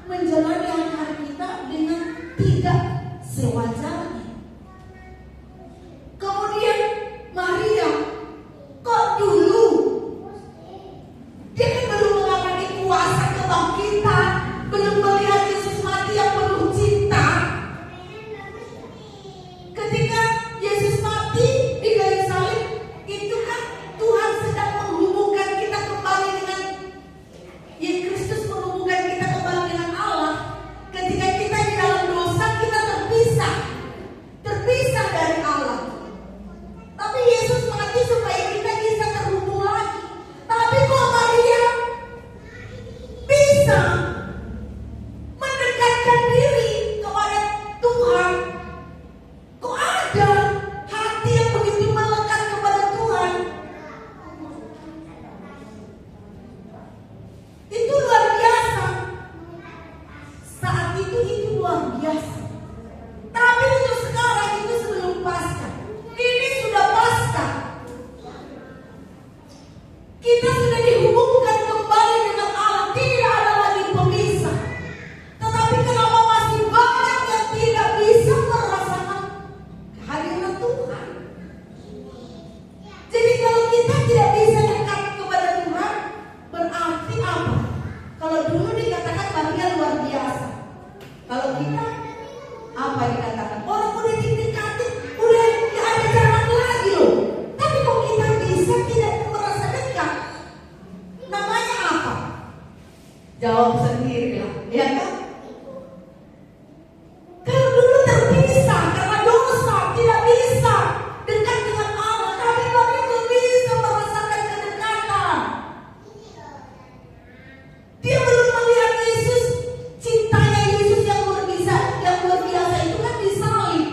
menjalani hari-hari kita dengan tidak sewajarnya. Kemudian Maria, kok dulu dia kan belum mengalami kuasa kebangkitan, belum melihat Yesus mati yang penuh cinta. bisa mendekatkan diri kepada Tuhan? Kok ada hati yang begitu melekat kepada Tuhan? Itu luar biasa. Saat itu luar biasa. Tapi untuk sekarang itu sebelum Paskah. Ini sudah Paskah. Kita sudah dihubungkan kembali dengan Allah. Tidak ada lagi pemisah. Tetapi kenapa masih banyak yang tidak bisa merasakan kehadiran Tuhan? Jadi kalau kita tidak bisa dekat kepada Tuhan, berarti apa? Kalau dulu dikatakan Maria luar biasa. Kalau kita apa dikatakan? Orang udah didekati, udah tidak ada jarak lagi loh. Tapi kalau kita bisa tidak merasa dekat, namanya apa? Jawab sendiri lah, ya kan? Kalau dulu terpisah karena dosa, tidak bisa dekat dengan Allah. Tapi Maria bisa merasakan kedekatan. Dia belum melihat Yesus, cintanya Yesus yang luar biasa itu kan disalib.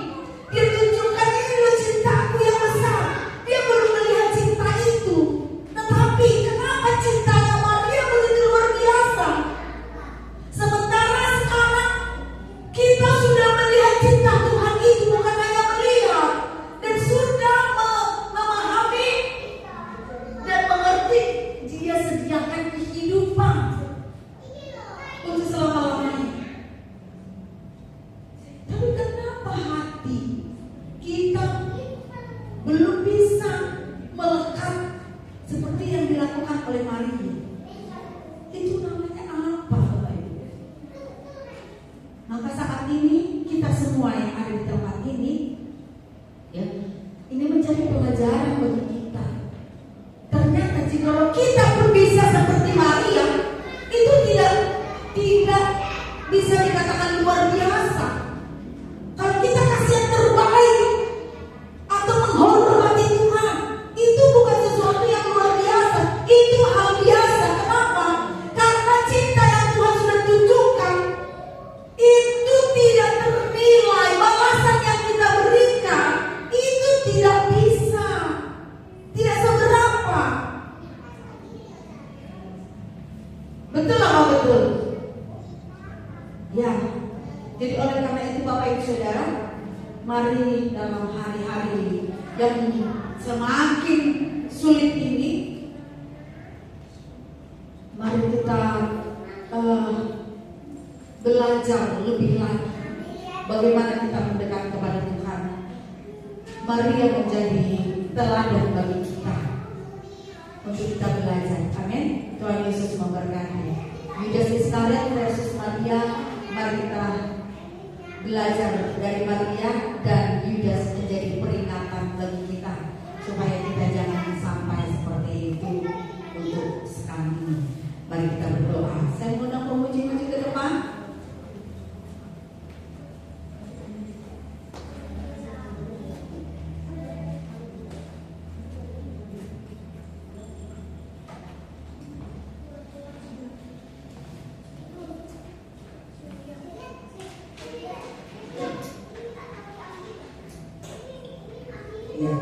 Dia tunjukkan ini loh cintaku yang besar. Dia belum melihat cinta itu. Tetapi kenapa cintanya Maria begitu luar biasa? Sementara sekarang kita sudah melihat cinta Tuhan itu, bukan hanya melihat, dan sudah memahami dan mengerti. Dia sediakan kehidupan untuk selama-lamanya. Tapi kenapa hati kita belum bisa melekat seperti yang dilakukan oleh Maria? Itu namanya apa, Bapak Ibu? Maka saat ini kita semua yang ada di tempat ini, ya, ini menjadi pelajaran bagi kita. Ternyata jika kita pun bisa seperti Maria, itu tidak bisa dikatakan luar biasa. Kalau kita kasih yang terbaik atau menghormati Tuhan, itu bukan sesuatu yang luar biasa. Itu hal biasa. Kenapa? Karena cinta yang Tuhan sudah tunjukkan itu tidak ternilai. Balasan yang kita berikan itu tidak bisa, tidak seberapa. Betul apa betul? Ya. Jadi oleh karena itu Bapak Ibu Saudara, mari dalam hari-hari yang semakin sulit ini, mari kita belajar lebih lagi bagaimana kita mendekat kepada Tuhan. Maria menjadi teladan bagi kita untuk kita belajar. Amin. Tuhan Yesus memberkati. Yudas Iskariot versus Maria. Mari kita belajar dari Maria dan Yudas menjadi peringatan bagi kita supaya kita jangan sampai seperti itu untuk sekarang ini. Mari kita berdoa. Saya undang pemuji maju ke depan. Ya.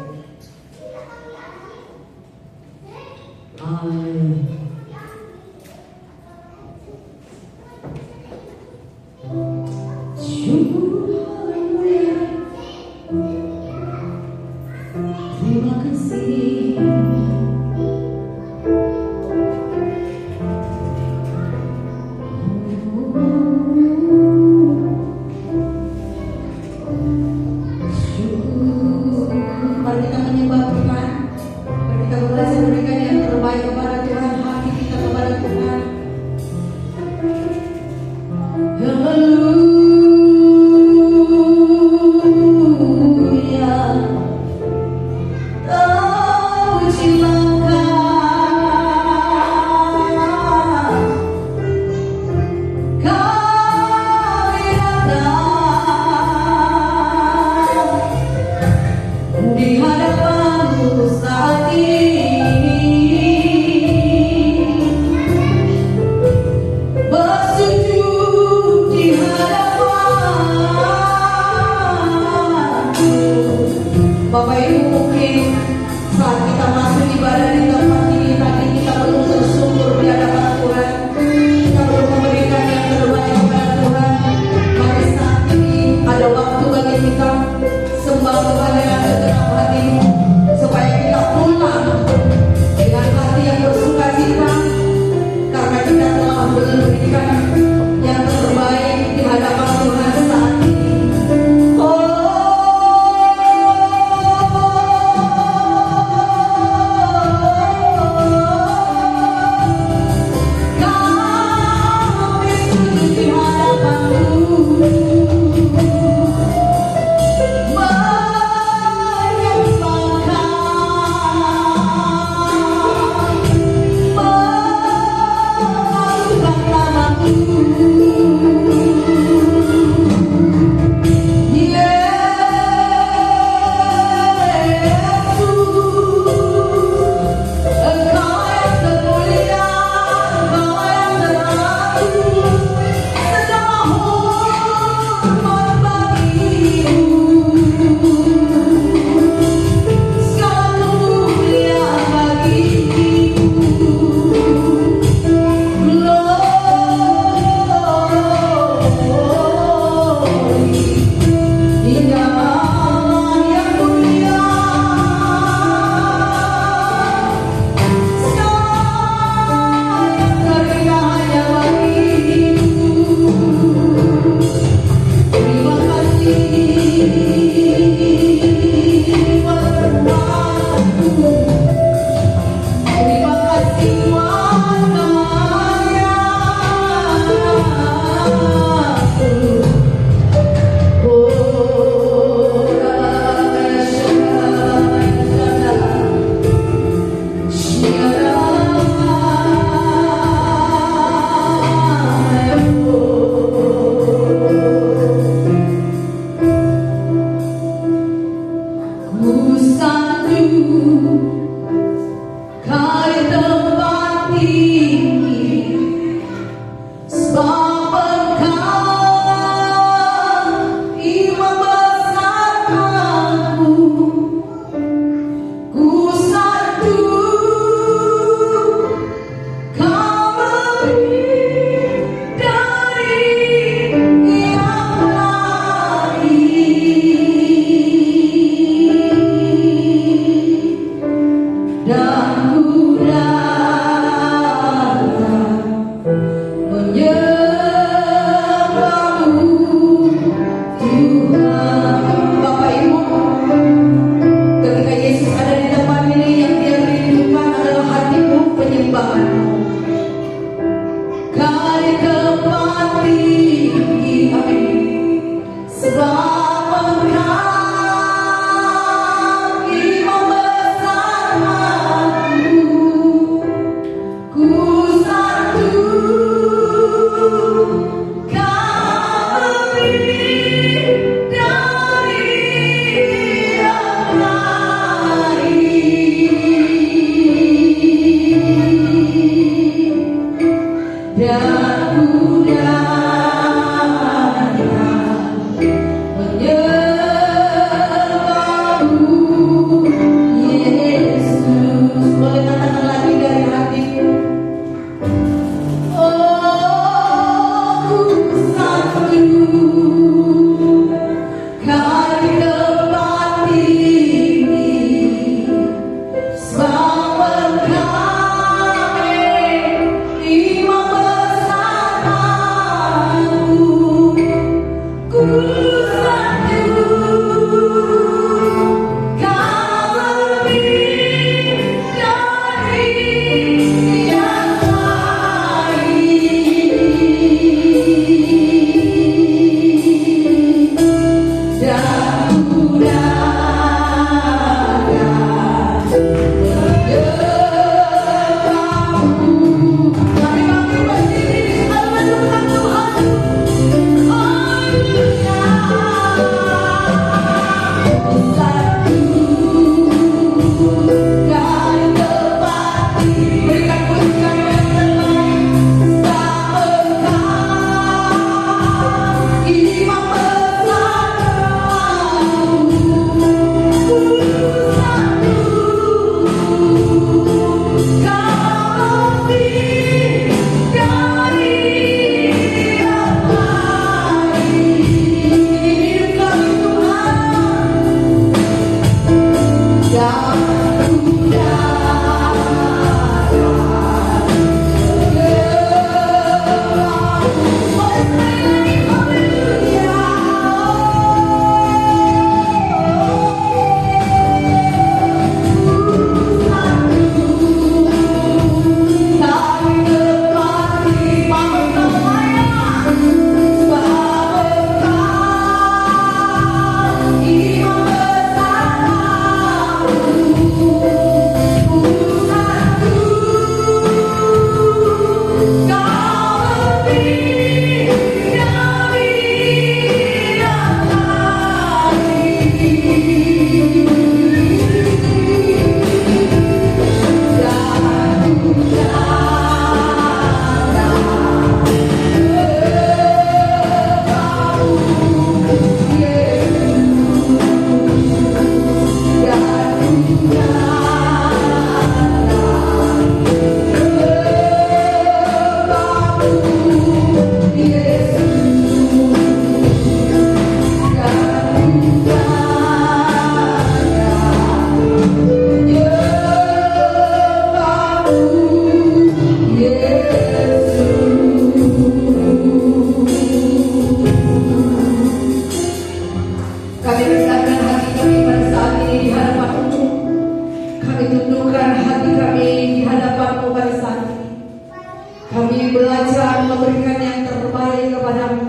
belajar memberikan yang terbaik kepadamu,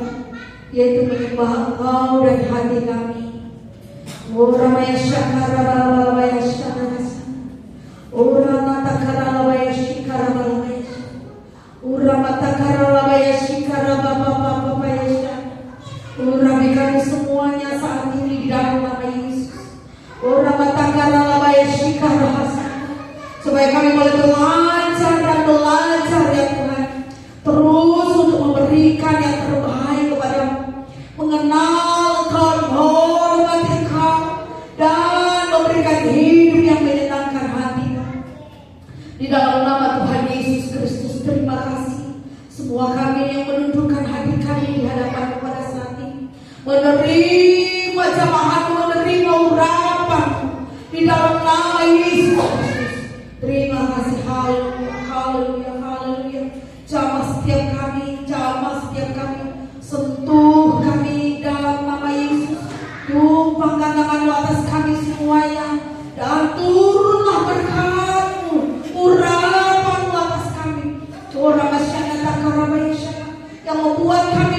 yaitu menyembah Engkau dari hati kami. Uramaya syakara balabaya syakara, uramata karalabaya shikara balabaya, uramata karalabaya shikara bapa syakara. Urami kami semuanya saat ini di dalam nama Yesus. Uramata karalabaya shikara hasana, supaya kami boleh belajar dan belajar ya Tuhan, terus untuk memberikan yang terbaik kepadamu, mengenal Engkau, menghormati Engkau, dan memberikan hidup yang menyenangkan hatimu. Di dalam nama Tuhan Yesus Kristus, terima kasih. Semua kami yang menundukkan hati kami di hadapan pada saat ini, menerima jamaatmu, menerima urapanmu di dalam nama Yesus Kristus. Terima kasih, haleluya, haleluya, haleluya. Jamah setiap kami, sentuh kami dalam nama Yesus. Tumpahkan tanganmu atas kami semuanya, dan turunlah berkat-Mu, urapan-Mu atas kami. Orang masyarakat karabayasya yang membuat kami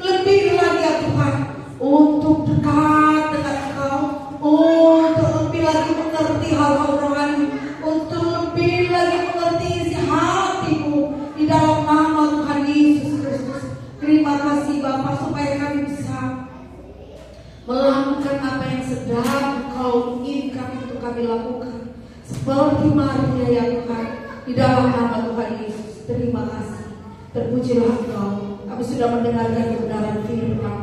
lebih lagi ya Tuhan, untuk dekat dengan Engkau, untuk lebih lagi mengerti hal-hal rohani, untuk lebih lagi mengerti isi hati-Mu di dalam nama Tuhan Yesus Kristus. Terima kasih Bapa, supaya kami bisa melakukan apa yang sedang Engkau inginkan untuk kami lakukan, seperti Maria ya Tuhan, di dalam nama Tuhan Yesus. Terima kasih, terpujilah Engkau. Kami sudah mendengarkan kebenaran firman,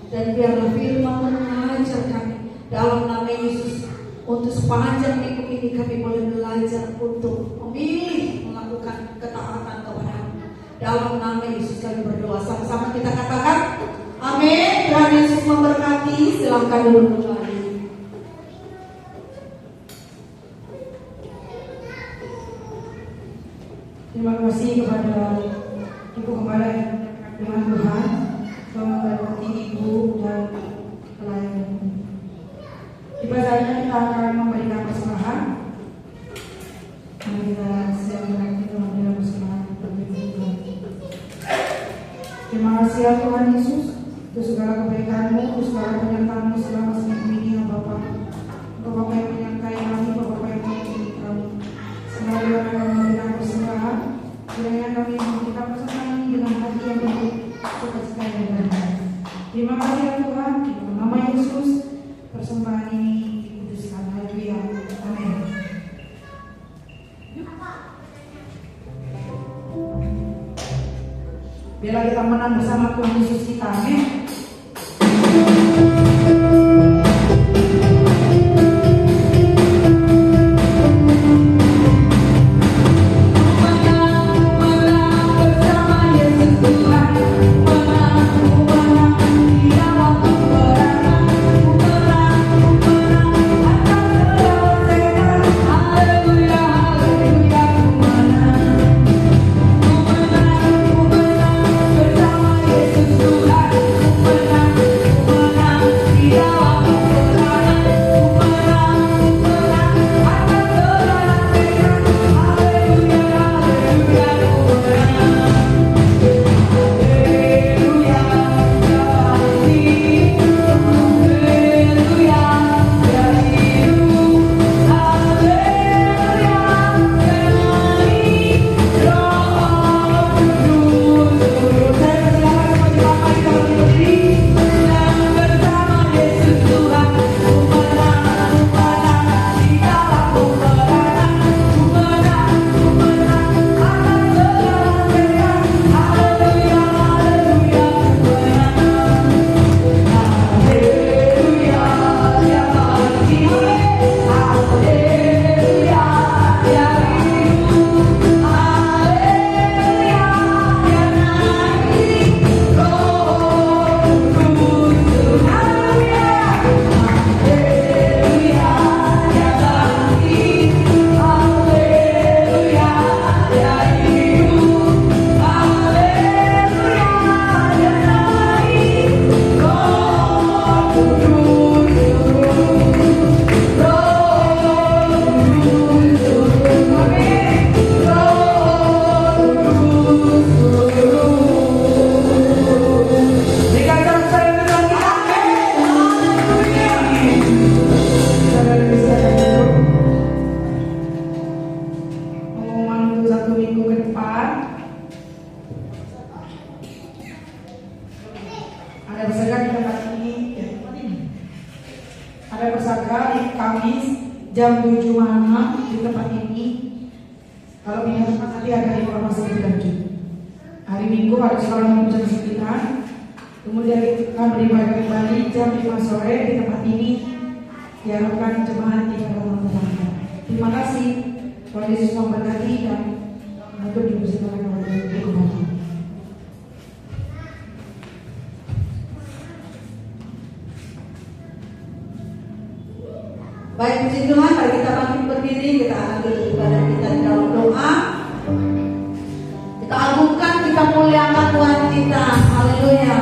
dan biarlah firman mengajar kami dalam nama Yesus. Untuk sepanjang minggu ini kami boleh belajar untuk memilih melakukan ketaatan kepada-Mu. Dalam nama Yesus kami berdoa. Sama-sama kita katakan amin. Tuhan Yesus memberkati. Silakan duduk kembali. Terima kasih kepada Ibu Gembala yang dengan Tuhan, Tuhan memberkati Ibu dan pelayan. Ibadahnya kita akan memberikan persembahan. Mari kita siapkan kita memberikan persembahan bagi Tuhan. Terima kasih ya Tuhan Yesus, untuk segala kebaikan-Mu, untuk segala penyertaan-Mu selama seminggu ini ya Bapak. Bapak yang menyertai kami, Bapak yang menyertai kami. Semoga Tuhan akan memberikan persembahan. Kiranya kami memberikan persembahan ini dengan hati yang baik, sukacita yang benar. Terima kasih ya Tuhan, di dalam nama Yesus persembahan ini dikuduskan. Haleluya. Amin. Biarlah kita menang bersama Tuhan Yesus kita. Amin. Tuhan ada pesaga di tempat ini, ya, tempat ini. Ada pesaga di Kamis jam 7 malam di tempat ini. Kalau punya tempat nanti ada informasi lebih lanjut. Hari Minggu ada salam jam 9. Kemudian kita beribadah kembali jam 5 sore di tempat ini. Diharapkan jemaat tidak terlambat. Terima kasih. Tuhan Yesus memberkati dan untuk dipersilakan oleh Ibu Bapak. Baik, puji Tuhan, mari kita bangkit berdiri, kita akhiri ibadah kita di dalam doa. Kita agungkan, kita muliakan Tuhan kita. Haleluya.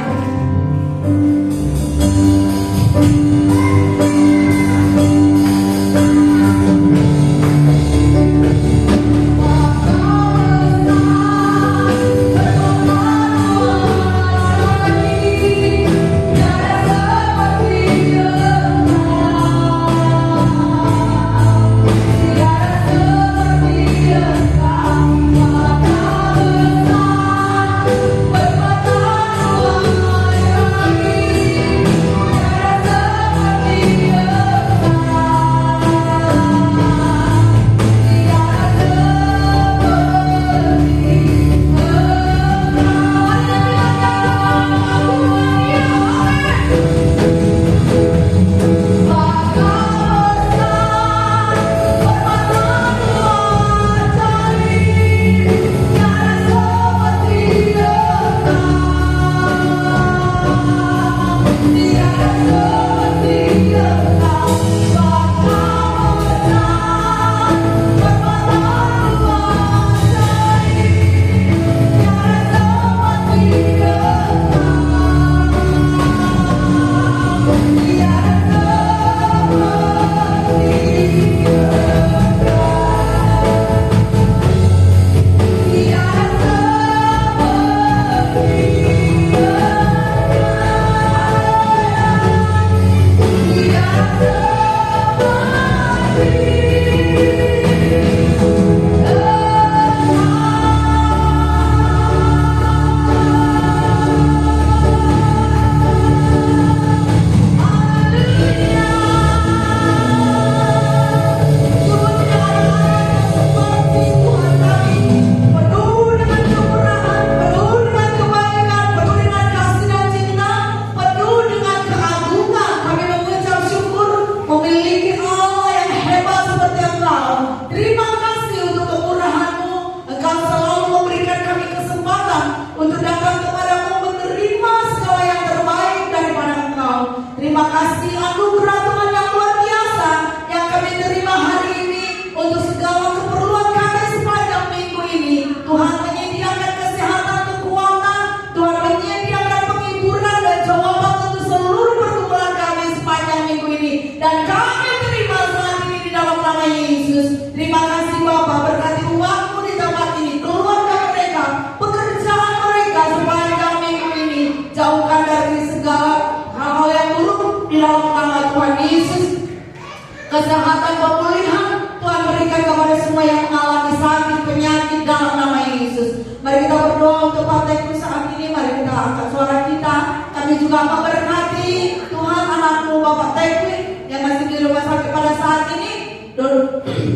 Kesehatan pemulihan Tuhan berikan kepada semua yang mengalami sakit, penyakit dalam nama Yesus. Mari kita berdoa untuk partai saat ini. Mari kita angkat suara kita. Kami juga memberkati Tuhan anakmu Bapak Tekwin yang masih di rumah sakit pada saat ini.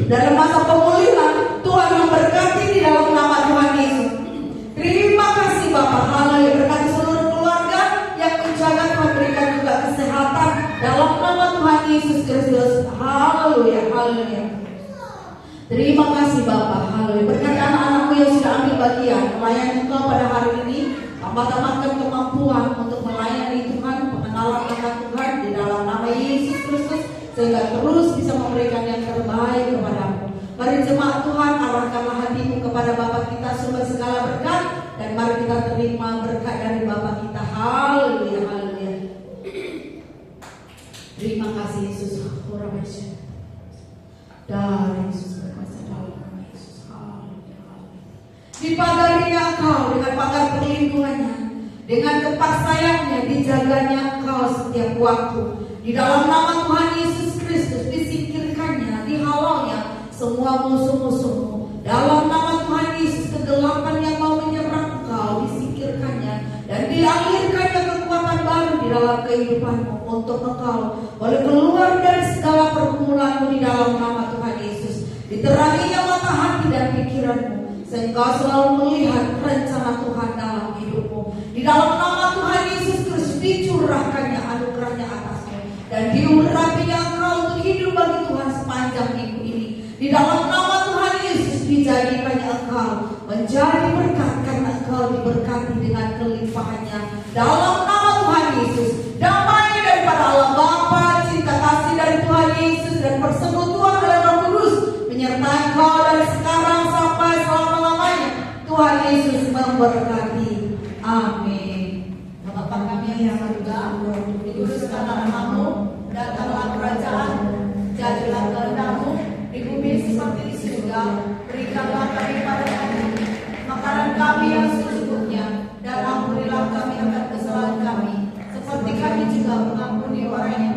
Dalam masa pemulihan Tuhan memberkati di dalam nama Tuhan Yesus. Terima kasih Bapak. Haleluya. Berkati seluruh keluarga yang menjaga, Tuhan berikan juga kesehatan dalam nama Tuhan Yesus Kristus. Haleluya, haleluya. Terima kasih Bapak. Haleluya. Berkati anak-anakmu yang sudah ambil bagian melayani Engkau pada hari ini. Tambah-tambahkan kemampuan untuk melayani Tuhan, pengenalan akan Tuhan di dalam nama Yesus Kristus, sehingga terus bisa memberikan yang terbaik kepadamu. Mari jemaat Tuhan, arahkanlah hatimu kepada Bapa kita sumber segala berkat, dan mari kita terima berkat dari Bapa kita. Haleluya, haleluya. Terima kasih Yesus. Dari Yesus berkuasa dalam nama Yesus. Haleluya. Dipagarinya Engkau dengan pagar perlindungannya, dengan tempat sayangnya dijaganya Engkau setiap waktu. Di dalam nama Tuhan Yesus Kristus disingkirkannya, dihalaunya semua musuh-musuhmu. Dalam nama Tuhan Yesus kegelapan yang mau menyerang Engkau disingkirkannya, dan dilahirkannya kekuatan baru dalam kehidupanmu, untuk Engkau boleh keluar dari segala pergumulanmu di dalam nama Tuhan Yesus. Diteranginya mata hati dan pikiranmu, sehingga selalu melihat rencana Tuhan dalam hidupmu. Di dalam nama Tuhan Yesus Kristus dicurahkannya anugerahnya atasmu, dan diurapinya engkau untuk hidup bagi Tuhan sepanjang minggu ini. Di dalam nama Tuhan Yesus dijadikannya engkau menjadi berkat, karena engkau diberkati dengan kelimpahannya. Dalam nama Tuhan Yesus, damai daripada Allah Bapa, cinta kasih dari Tuhan Yesus, dan persekutuan dari Roh Kudus menyertai engkau dari sekarang sampai selama-lamanya. Tuhan Yesus memberkati. Amin. Bapa kami yang di surga, dikuduskanlah namamu, datanglah kerajaan, jadilah kehendak-Mu di bumi seperti di surga. Berikanlah kami pada kami makanan kami yang secukupnya, dan ampunilah kami akan kesalahan kami, seperti kami juga mengampuni orang yang